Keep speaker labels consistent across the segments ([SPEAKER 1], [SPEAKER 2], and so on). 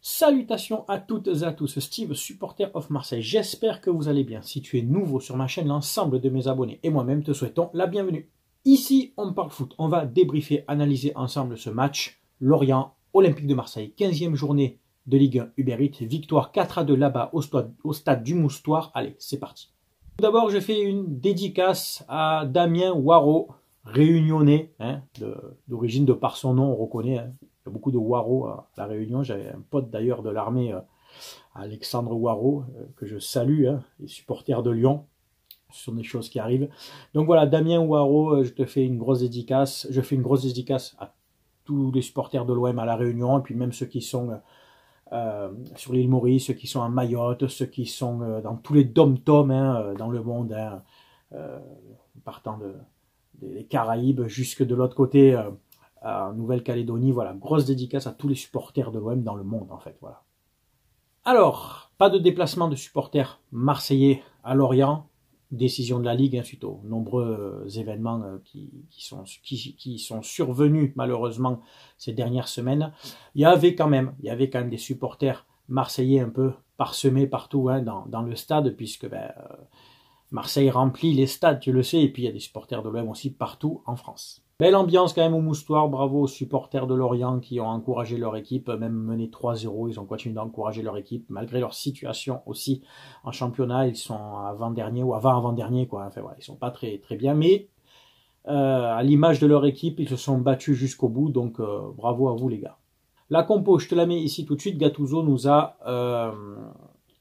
[SPEAKER 1] Salutations à toutes et à tous, Steve, supporter of Marseille. J'espère que vous allez bien. Si tu es nouveau sur ma chaîne, l'ensemble de mes abonnés et moi-même te souhaitons la bienvenue. Ici, on parle foot. On va débriefer, analyser ensemble ce match. Lorient, Olympique de Marseille, 15e journée de Ligue 1 Uber Eats. Victoire 4-2 là-bas au stade du Moustoir. Allez, c'est parti. Tout d'abord, je fais une dédicace à Damien Waro, réunionnais, d'origine de par son nom, on reconnaît. Il y a beaucoup de Waro à La Réunion. J'avais un pote d'ailleurs de l'armée, Alexandre Waro, que je salue, les supporters de Lyon. Ce sont des choses qui arrivent. Donc voilà, Damien Waro, je te fais une grosse dédicace. Je fais une grosse dédicace à tous les supporters de l'OM à La Réunion, et puis même ceux qui sont sur l'île Maurice, ceux qui sont à Mayotte, ceux qui sont dans tous les dom-toms dans le monde, partant des Caraïbes jusque de l'autre côté, en Nouvelle-Calédonie. Voilà, grosse dédicace à tous les supporters de l'OM dans le monde, en fait. Voilà. Alors, pas de déplacement de supporters marseillais à Lorient. Décision de la Ligue, suite aux nombreux événements qui sont survenus malheureusement ces dernières semaines. Il y avait quand même des supporters marseillais un peu parsemés partout dans le stade, puisque Marseille remplit les stades, tu le sais, et puis il y a des supporters de l'OM aussi partout en France. Belle ambiance quand même au Moustoir, bravo aux supporters de Lorient qui ont encouragé leur équipe, même mené 3-0, ils ont continué d'encourager leur équipe, malgré leur situation aussi en championnat, ils sont avant-dernier ou avant-avant-dernier, quoi. Enfin voilà, ils sont pas très bien, mais à l'image de leur équipe, ils se sont battus jusqu'au bout, donc bravo à vous les gars. La compo, je te la mets ici tout de suite. Gattuso nous a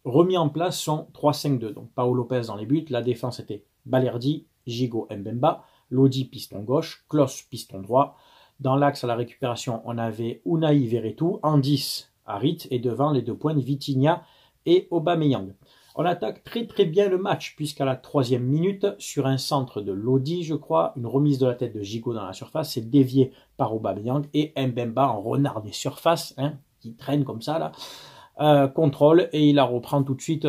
[SPEAKER 1] remis en place son 3-5-2, donc Paolo Lopez dans les buts, la défense était Balerdi, Gigot, Mbemba, Lodi piston gauche, Klos piston droit. Dans l'axe à la récupération, on avait Unai Verretou, en 10 Harit, et devant les deux pointes Vitinha et Aubameyang. On attaque très bien le match, puisqu'à la 3e minute, sur un centre de Lodi, je crois, une remise de la tête de Gigot dans la surface, c'est dévié par Aubameyang, et Mbemba en renard des surfaces, qui traîne comme ça là, contrôle, et il la reprend tout de suite,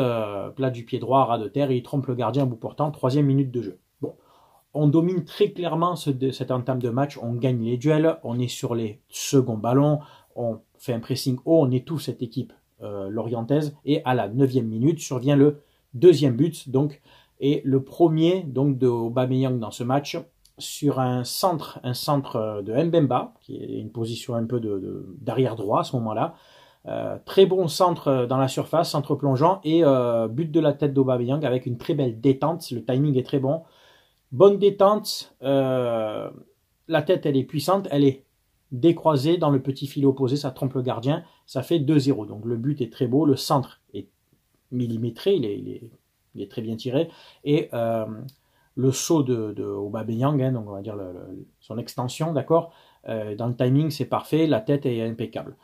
[SPEAKER 1] plat du pied droit, ras de terre, et il trompe le gardien à bout portant, 3e minute de jeu. Bon, on domine très clairement cette entame de match, on gagne les duels, on est sur les seconds ballons, on fait un pressing haut, on étouffe cette équipe lorientaise, et à la 9e minute survient le 2e but, donc, et le premier donc de Aubameyang dans ce match, sur un centre de Mbemba, qui est une position un peu d'arrière droit à ce moment-là. Très bon centre dans la surface, centre plongeant, et but de la tête d'Aubameyang avec une très belle détente, le timing est très bon. Bonne détente, la tête elle est puissante, elle est décroisée dans le petit filet opposé, ça trompe le gardien, ça fait 2-0. Donc le but est très beau, le centre est millimétré, il est très bien tiré, et le saut de Aubameyang, donc on va dire son extension, d'accord, dans le timing c'est parfait, la tête est impeccable.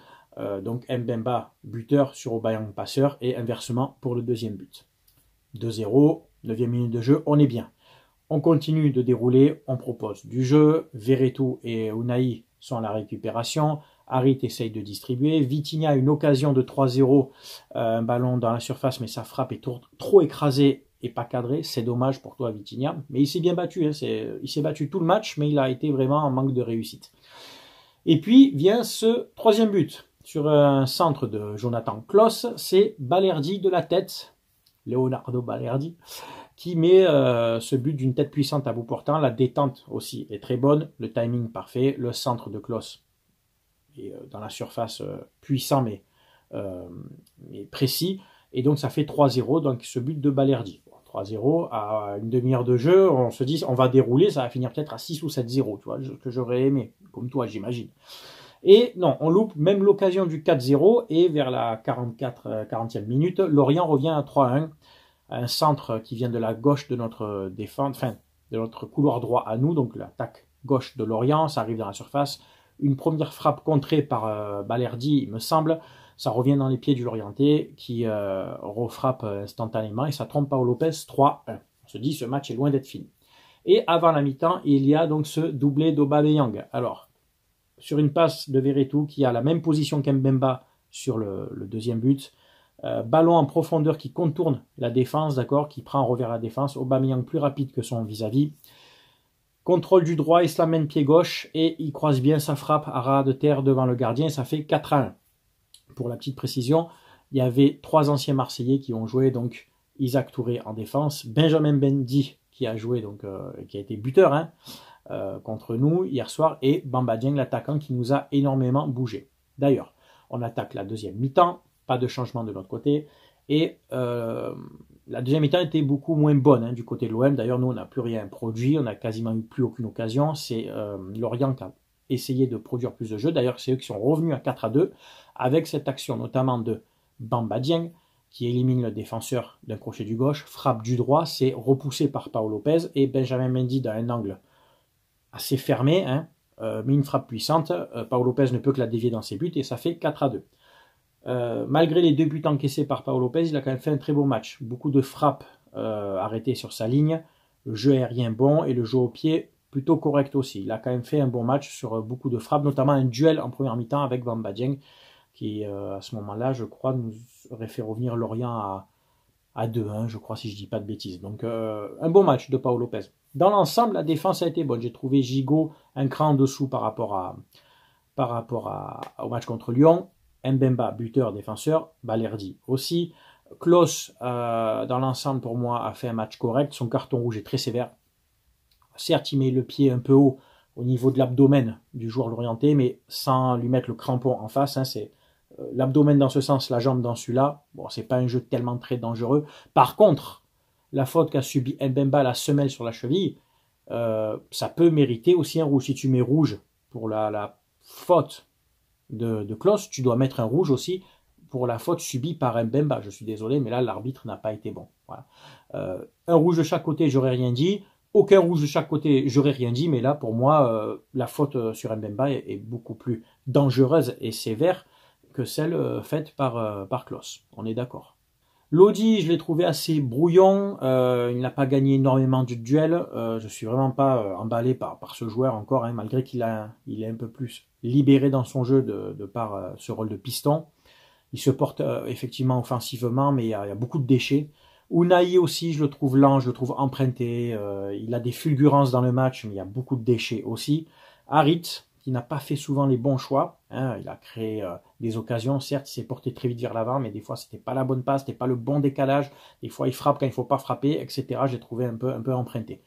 [SPEAKER 1] Donc Mbemba buteur sur Aubameyang passeur, et inversement pour le 2e but. 2-0, 9e minute de jeu, on est bien. On continue de dérouler, on propose du jeu, Verretou et Unai sont à la récupération, Harit essaye de distribuer, Vitinha a une occasion de 3-0, un ballon dans la surface, mais sa frappe est trop écrasée et pas cadrée, c'est dommage pour toi Vitinha, mais il s'est bien battu, il s'est battu tout le match, mais il a été vraiment en manque de réussite. Et puis vient ce 3e but, sur un centre de Jonathan Klos, c'est Balerdi de la tête, Leonardo Balerdi, qui met ce but d'une tête puissante à bout portant. La détente aussi est très bonne, le timing parfait, le centre de Klos est dans la surface puissant mais précis, et donc ça fait 3-0, donc ce but de Balerdi. 3-0 à une demi-heure de jeu, on se dit on va dérouler, ça va finir peut-être à 6 ou 7-0, tu vois, ce que j'aurais aimé, comme toi j'imagine. Et non, on loupe même l'occasion du 4-0, et vers la 40e minute, Lorient revient à 3-1. Un centre qui vient de la gauche de notre défense, enfin de notre couloir droit à nous, donc l'attaque gauche de Lorient, ça arrive dans la surface. Une première frappe contrée par Balerdi, il me semble, ça revient dans les pieds du Lorientais qui refrappe instantanément, et ça trompe Paolo Lopez, 3-1. On se dit ce match est loin d'être fini. Et avant la mi-temps, il y a donc ce doublé d'Aubameyang. Alors, sur une passe de Verretou qui a la même position qu'Mbemba sur le 2e but, ballon en profondeur qui contourne la défense, d'accord, qui prend en revers la défense, Aubameyang plus rapide que son vis-à-vis, contrôle du droit, il se l'amène pied gauche, et il croise bien sa frappe à ras de terre devant le gardien, ça fait 4-1. pour la petite précision, il y avait 3 anciens Marseillais qui ont joué, donc Isaac Touré en défense, Benjamin Mendy qui a joué, donc qui a été buteur hein, contre nous hier soir, et Bamba Dieng, l'attaquant qui nous a énormément bougé. D'ailleurs, on attaque la deuxième mi-temps, pas de changement de l'autre côté, et la deuxième mi-temps était beaucoup moins bonne hein, du côté de l'OM. D'ailleurs, nous, on n'a plus rien produit, on n'a quasiment eu plus aucune occasion. C'est Lorient qui a essayé de produire plus de jeux. D'ailleurs, c'est eux qui sont revenus à 4-2 avec cette action notamment de Bamba Dieng qui élimine le défenseur d'un crochet du gauche, frappe du droit, c'est repoussé par Pau Lopez et Benjamin Mendy dans un angle assez fermé, hein, mais une frappe puissante. Pau Lopez ne peut que la dévier dans ses buts et ça fait 4-2. Malgré les 2 buts encaissés par Pau Lopez, il a quand même fait un très beau match. Beaucoup de frappes arrêtées sur sa ligne, le jeu aérien bon et le jeu au pied plutôt correct aussi. Il a quand même fait un bon match sur beaucoup de frappes, notamment un duel en première mi-temps avec Bamba Dieng, qui à ce moment-là, je crois, nous aurait fait revenir Lorient à 2-1, je crois, si je ne dis pas de bêtises. Donc un bon match de Pau Lopez. Dans l'ensemble, la défense a été bonne. J'ai trouvé Gigot un cran en dessous par rapport au match contre Lyon. Mbemba, buteur, défenseur, Balerdi aussi. Klose, dans l'ensemble, pour moi, a fait un match correct. Son carton rouge est très sévère. Certes, il met le pied un peu haut au niveau de l'abdomen du joueur lorientais, mais sans lui mettre le crampon en face. Hein, c'est l'abdomen dans ce sens, la jambe dans celui-là. Bon, c'est pas un jeu tellement très dangereux. Par contre, la faute qu'a subi Mbemba, la semelle sur la cheville, ça peut mériter aussi un rouge. Si tu mets rouge pour la faute de Klose, tu dois mettre un rouge aussi pour la faute subie par Mbemba. Je suis désolé, mais là, l'arbitre n'a pas été bon. Voilà. Un rouge de chaque côté, j'aurais rien dit. Aucun rouge de chaque côté, j'aurais rien dit. Mais là, pour moi, la faute sur Mbemba est beaucoup plus dangereuse et sévère que celle faite par Klose. On est d'accord. Lodi, je l'ai trouvé assez brouillon. Il n'a pas gagné énormément du duel. Je suis vraiment pas emballé par ce joueur encore, hein, malgré qu'il est un peu plus libéré dans son jeu de par ce rôle de piston. Il se porte effectivement offensivement, mais il y a beaucoup de déchets. Unai aussi, je le trouve lent, je le trouve emprunté. Il a des fulgurances dans le match, mais il y a beaucoup de déchets aussi. Harit, qui n'a pas fait souvent les bons choix. Hein, il a créé des occasions, certes, il s'est porté très vite vers l'avant, mais des fois, c'était pas la bonne passe, c'était pas le bon décalage. Des fois, il frappe quand il faut pas frapper, etc. J'ai trouvé un peu emprunté.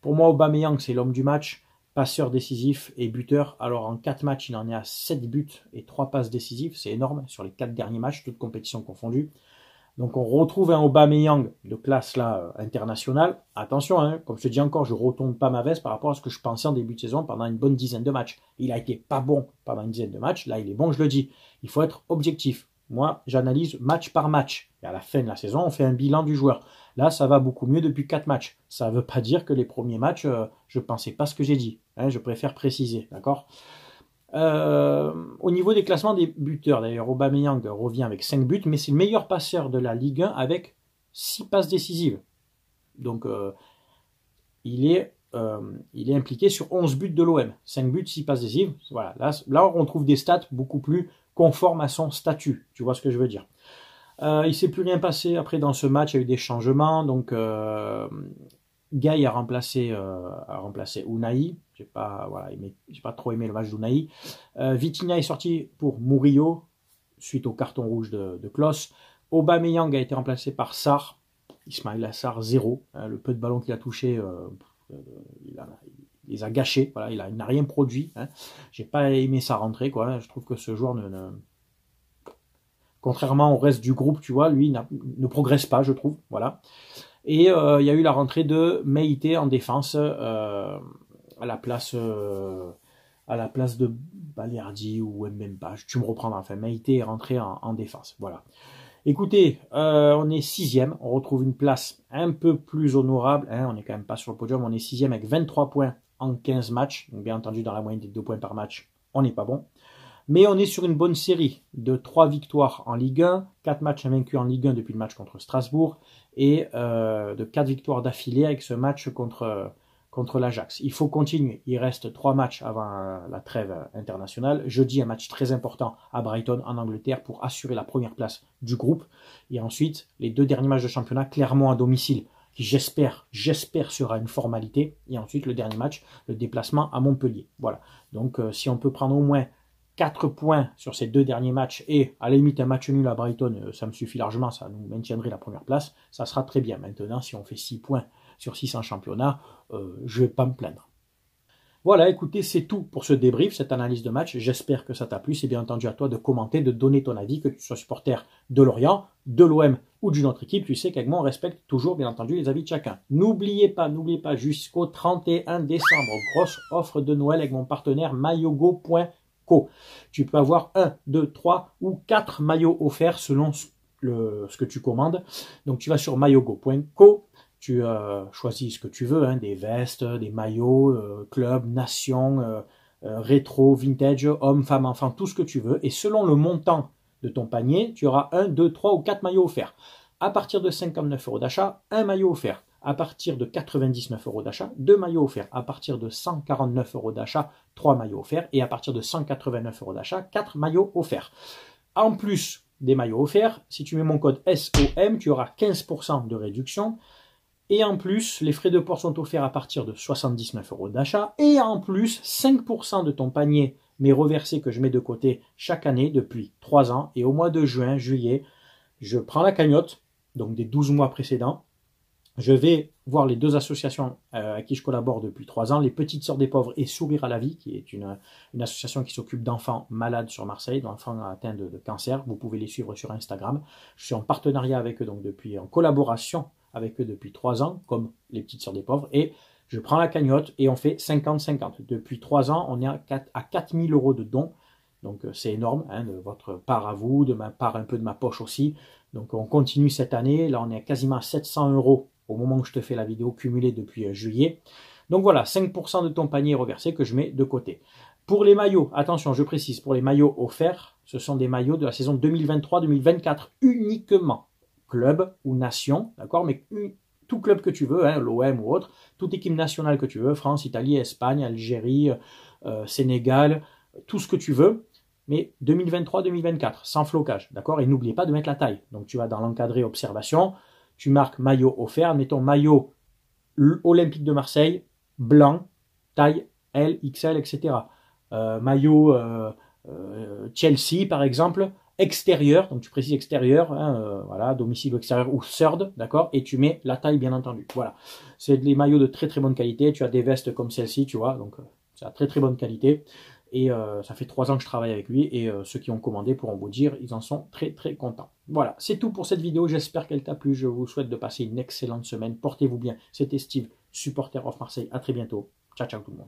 [SPEAKER 1] Pour moi, Aubameyang, c'est l'homme du match, passeur décisif et buteur. Alors, en 4 matchs, il en est à 7 buts et 3 passes décisives. C'est énorme sur les 4 derniers matchs, toutes compétitions confondues. Donc on retrouve un Aubameyang de classe là internationale. Attention, hein, comme je te dis encore, je ne retourne pas ma veste par rapport à ce que je pensais en début de saison pendant une bonne dizaine de matchs. Il a été pas bon pendant une dizaine de matchs, là il est bon, je le dis. Il faut être objectif. Moi, j'analyse match par match. Et à la fin de la saison, on fait un bilan du joueur. Là, ça va beaucoup mieux depuis 4 matchs. Ça ne veut pas dire que les premiers matchs, je ne pensais pas ce que j'ai dit. Hein, je préfère préciser, d'accord ? Au niveau des classements des buteurs, d'ailleurs, Aubameyang revient avec 5 buts, mais c'est le meilleur passeur de la Ligue 1 avec 6 passes décisives. Donc, il est impliqué sur 11 buts de l'OM. 5 buts, 6 passes décisives. Voilà. Là, on trouve des stats beaucoup plus conformes à son statut. Tu vois ce que je veux dire. Il ne s'est plus rien passé après dans ce match. Il y a eu des changements. Donc, Gueye a remplacé Unai. J'ai pas trop aimé le match d'Unai. Vitinha est sorti pour Murillo suite au carton rouge de Klose. Aubameyang a été remplacé par Sarr. Ismaïla Sarr 0. Le peu de ballons qu'il a touché, il les a gâchés. Voilà, il n'a rien produit. Hein. J'ai pas aimé sa rentrée, quoi. Je trouve que ce joueur contrairement au reste du groupe, tu vois, lui ne progresse pas, je trouve. Voilà. Et il y a eu la rentrée de Meïté en défense à la place de Balerdi ou Mbemba. Tu me reprendras. Enfin, Meïté est rentré en défense. Voilà. Écoutez, on est 6e. On retrouve une place un peu plus honorable. Hein, on n'est quand même pas sur le podium. On est 6e avec 23 points en 15 matchs. Donc, bien entendu, dans la moyenne des 2 points par match, on n'est pas bon. Mais on est sur une bonne série de 3 victoires en Ligue 1, 4 matchs invaincus en Ligue 1 depuis le match contre Strasbourg et de 4 victoires d'affilée avec ce match contre l'Ajax. Il faut continuer. Il reste 3 matchs avant la trêve internationale. Jeudi, un match très important à Brighton en Angleterre pour assurer la première place du groupe. Et ensuite, les 2 derniers matchs de championnat, Clermont à domicile, qui j'espère sera une formalité. Et ensuite, le dernier match, le déplacement à Montpellier. Voilà. Donc, si on peut prendre au moins 4 points sur ces 2 derniers matchs et à la limite un match nul à Brighton, ça me suffit largement, ça nous maintiendrait la première place, ça sera très bien. Maintenant, si on fait 6 points sur 6 en championnat, je ne vais pas me plaindre. Voilà, écoutez, c'est tout pour ce débrief, cette analyse de match. J'espère que ça t'a plu. C'est bien entendu à toi de commenter, de donner ton avis, que tu sois supporter de Lorient, de l'OM ou d'une autre équipe. Tu sais qu'avec moi, on respecte toujours, bien entendu, les avis de chacun. N'oubliez pas, jusqu'au 31 décembre, grosse offre de Noël avec mon partenaire mayogo.co. Tu peux avoir 1, 2, 3 ou 4 maillots offerts selon ce que tu commandes. Donc, tu vas sur mayogo.co. Tu choisis ce que tu veux, hein, des vestes, des maillots, club, nation, rétro, vintage, homme, femme, enfant, tout ce que tu veux. Et selon le montant de ton panier, tu auras 1, 2, 3 ou 4 maillots offerts. À partir de 59 € d'achat, un maillot offert. À partir de 99 € d'achat, 2 maillots offerts. À partir de 149 € d'achat, 3 maillots offerts. Et à partir de 189 € d'achat, 4 maillots offerts. En plus des maillots offerts, si tu mets mon code SOM, tu auras 15% de réduction. Et en plus, les frais de port sont offerts à partir de 79 € d'achat. Et en plus, 5% de ton panier m'est reversé que je mets de côté chaque année depuis 3 ans. Et au mois de juin, juillet, je prends la cagnotte, donc des 12 mois précédents. Je vais voir les 2 associations à qui je collabore depuis 3 ans, les Petites Sœurs des Pauvres et Sourire à la Vie, qui est une association qui s'occupe d'enfants malades sur Marseille, d'enfants atteints de cancer. Vous pouvez les suivre sur Instagram. Je suis en partenariat avec eux, donc en collaboration avec eux depuis 3 ans, comme les Petites Sœurs des Pauvres, et je prends la cagnotte et on fait 50-50. Depuis 3 ans, on est à 4 000 € de dons, donc c'est énorme, hein, de votre part à vous, de ma part un peu de ma poche aussi. Donc on continue cette année, là on est quasiment à 700 € au moment où je te fais la vidéo cumulée depuis juillet. Donc voilà, 5% de ton panier reversé que je mets de côté. Pour les maillots, attention, je précise, pour les maillots offerts, ce sont des maillots de la saison 2023-2024 uniquement. Club ou nation, d'accord, mais tout club que tu veux, hein, l'OM ou autre, toute équipe nationale que tu veux, France, Italie, Espagne, Algérie, Sénégal, tout ce que tu veux, mais 2023-2024, sans flocage, d'accord, et n'oubliez pas de mettre la taille. Donc tu vas dans l'encadré observation, tu marques maillot offert, mettons maillot Olympique de Marseille, blanc, taille L, XL, etc. Maillot Chelsea, par exemple, extérieur, donc tu précises extérieur, hein, voilà, domicile ou extérieur ou third, d'accord, et tu mets la taille bien entendu. Voilà, c'est des maillots de très très bonne qualité. Tu as des vestes comme celle-ci, tu vois, donc c'est à très très bonne qualité. Et ça fait 3 ans que je travaille avec lui et ceux qui ont commandé pourront vous dire, ils en sont très très contents. Voilà, c'est tout pour cette vidéo. J'espère qu'elle t'a plu. Je vous souhaite de passer une excellente semaine. Portez-vous bien. C'était Steve, supporter of Marseille. À très bientôt. Ciao ciao tout le monde.